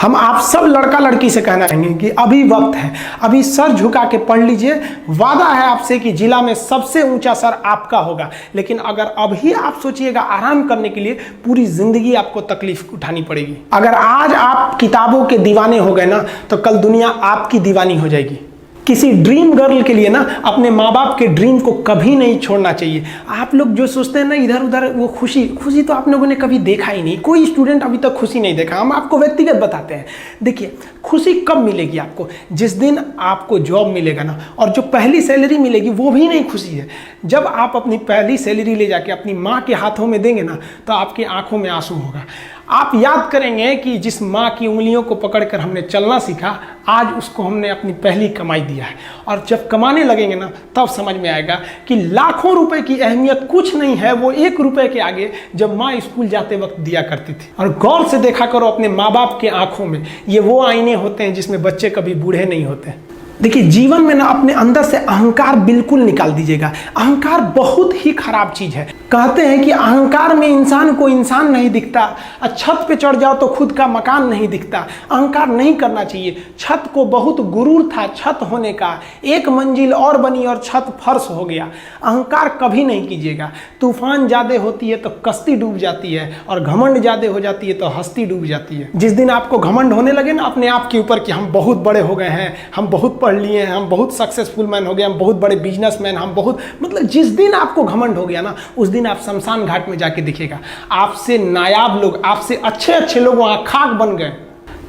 हम आप सब लड़का लड़की से कहना चाहेंगे कि अभी वक्त है, अभी सर झुका के पढ़ लीजिए। वादा है आपसे कि जिला में सबसे ऊंचा सर आपका होगा। लेकिन अगर अभी आप सोचिएगा आराम करने के लिए, पूरी जिंदगी आपको तकलीफ उठानी पड़ेगी। अगर आज आप किताबों के दीवाने हो गए ना, तो कल दुनिया आपकी दीवानी हो जाएगी। किसी ड्रीम गर्ल के लिए ना अपने माँ बाप के ड्रीम को कभी नहीं छोड़ना चाहिए। आप लोग जो सोचते हैं ना इधर उधर, वो खुशी तो आप लोगों ने कभी देखा ही नहीं। कोई स्टूडेंट अभी तक खुशी नहीं देखा। हम आपको व्यक्तिगत बताते हैं। देखिए, खुशी कब मिलेगी आपको? जिस दिन आपको जॉब मिलेगा ना, और जो पहली सैलरी मिलेगी वो भी नहीं खुशी है। जब आप अपनी पहली सैलरी ले जाके अपनी माँ के हाथों में देंगे ना, तो आपकी आंखों में आंसू होगा। आप याद करेंगे कि जिस माँ की उंगलियों को पकड़कर हमने चलना सीखा, आज उसको हमने अपनी पहली कमाई दिया है। और जब कमाने लगेंगे ना, तब समझ में आएगा कि लाखों रुपए की अहमियत कुछ नहीं है, वो 1 रुपए के आगे जब माँ स्कूल जाते वक्त दिया करती थी। और गौर से देखा करो अपने माँ बाप के आंखों में, ये वो आईने होते हैं जिसमें बच्चे कभी बूढ़े नहीं होते। देखिए, जीवन में ना अपने अंदर से अहंकार बिल्कुल निकाल दीजिएगा। अहंकार बहुत ही खराब चीज है। कहते हैं कि अहंकार में इंसान को इंसान नहीं दिखता, छत पे चढ़ जाओ तो खुद का मकान नहीं दिखता। अहंकार नहीं करना चाहिए। छत को बहुत गुरूर था छत होने का, 1 मंजिल और बनी और छत फर्श हो गया। अहंकार कभी नहीं कीजिएगा। तूफान ज्यादा होती है तो कश्ती डूब जाती है, और घमंड ज्यादा हो जाती है तो हस्ती डूब जाती है। जिस दिन आपको घमंड होने लगे ना अपने आप के ऊपर कि हम बहुत बड़े हो गए हैं, हम बहुत पढ़ लिए हैं, हम बहुत सक्सेसफुल मैन हो गए, हम बहुत बड़े बिजनेसमैन, हम बहुत, मतलब जिस दिन आपको घमंड हो गया ना, उस दिन आप शमशान घाट में जाके दिखेगा आपसे नायाब लोग, आपसे अच्छे लोग वहां खाक बन गए।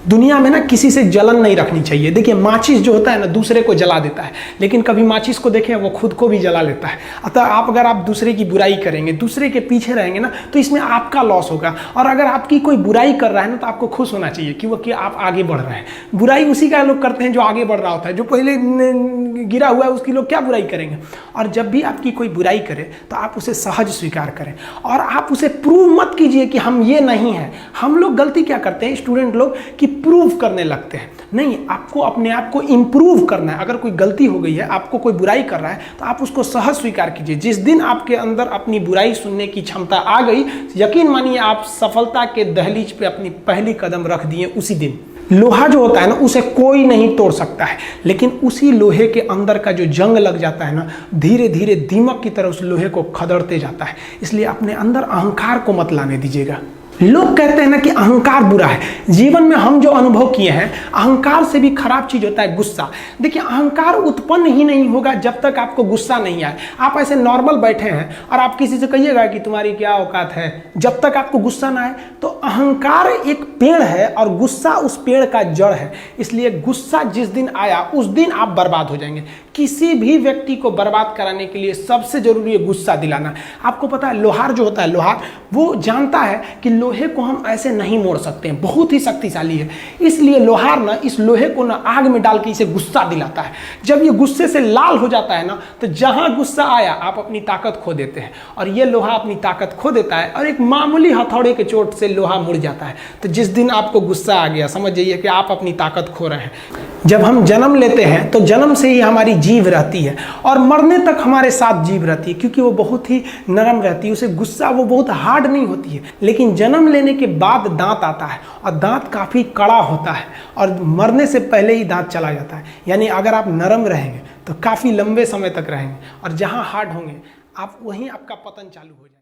दुनिया में ना किसी से जलन नहीं रखनी चाहिए। देखिए, माचिस जो होता है ना दूसरे को जला देता है, लेकिन कभी माचिस को देखें वो खुद को भी जला लेता है। अतः अगर आप दूसरे की बुराई करेंगे, दूसरे के पीछे रहेंगे ना, तो इसमें आपका लॉस होगा। और अगर आपकी कोई बुराई कर रहा है ना, तो आपको खुश होना चाहिए कि आप आगे बढ़ रहे हैं। बुराई उसी का लोग करते हैं जो आगे बढ़ रहा होता है। जो पहले गिरा हुआ है उसकी लोग क्या बुराई करेंगे? और जब भी आपकी कोई बुराई करे तो आप उसे सहज स्वीकार करें, और आप उसे प्रूव मत कीजिए कि हम ये नहीं हैं। हम लोग गलती क्या करते हैं स्टूडेंट लोग, कि प्रूव करने लगते हैं। नहीं, आपको अपने आप को इंप्रूव करना है। अगर कोई गलती हो गई है, आपको कोई बुराई कर रहा है, तो आप उसको सहज स्वीकार कीजिए। जिस दिन आपके अंदर अपनी बुराई सुनने की क्षमता आ गई, यकीन मानिए आप सफलता के दहलीज पे अपनी पहली कदम रख दिए उसी दिन। लोहा जो होता है ना, उसे कोई नहीं तोड़ सकता है, लेकिन उसी लोहे के अंदर का जो जंग लग जाता है ना, धीरे धीरे दीमक की तरह उस लोहे को खदड़ते जाता है। इसलिए अपने अंदर अहंकार को मत लाने दीजिएगा। लोग कहते हैं ना कि अहंकार बुरा है। जीवन में हम जो अनुभव किए हैं, अहंकार से भी खराब चीज होता है गुस्सा। देखिए, अहंकार उत्पन्न ही नहीं होगा जब तक आपको गुस्सा नहीं आए। आप ऐसे नॉर्मल बैठे हैं और आप किसी से कहिएगा कि तुम्हारी क्या औकात है, जब तक आपको गुस्सा ना आए। तो अहंकार एक पेड़ है और गुस्सा उस पेड़ का जड़ है। इसलिए गुस्सा जिस दिन आया उस दिन आप बर्बाद हो जाएंगे। किसी भी व्यक्ति को बर्बाद कराने के लिए सबसे जरूरी है गुस्सा दिलाना। आपको पता है, लोहार जो होता है, लोहार वो जानता है कि लोहे को हम ऐसे नहीं मोड़ सकते हैं, बहुत ही शक्तिशाली है। इसलिए लोहार ना इस लोहे को ना आग में डाल के इसे गुस्सा दिलाता है। जब ये गुस्से से लाल हो जाता है ना, तो जहां गुस्सा आया आप अपनी ताकत खो देते हैं, और ये लोहा अपनी ताकत खो देता है, और एक मामूली हथौड़े के चोट से लोहा मुड़ जाता है। तो जिस दिन आपको गुस्सा आ गया, समझ जाइए कि आप अपनी ताकत खो रहे हैं। जब हम जन्म लेते हैं तो जन्म से ही हमारी जीभ रहती है, और मरने तक हमारे साथ जीभ रहती है, क्योंकि वो बहुत ही नरम रहती है। उसे गुस्सा वो बहुत हार्ड नहीं होती है। लेकिन जन्म लेने के बाद दांत आता है, और दांत काफी कड़ा होता है, और मरने से पहले ही दांत चला जाता है। यानी अगर आप नरम रहेंगे तो काफी लंबे समय तक रहेंगे, और जहां हार्ड होंगे आप वहीं आपका पतन चालू हो जाएगा।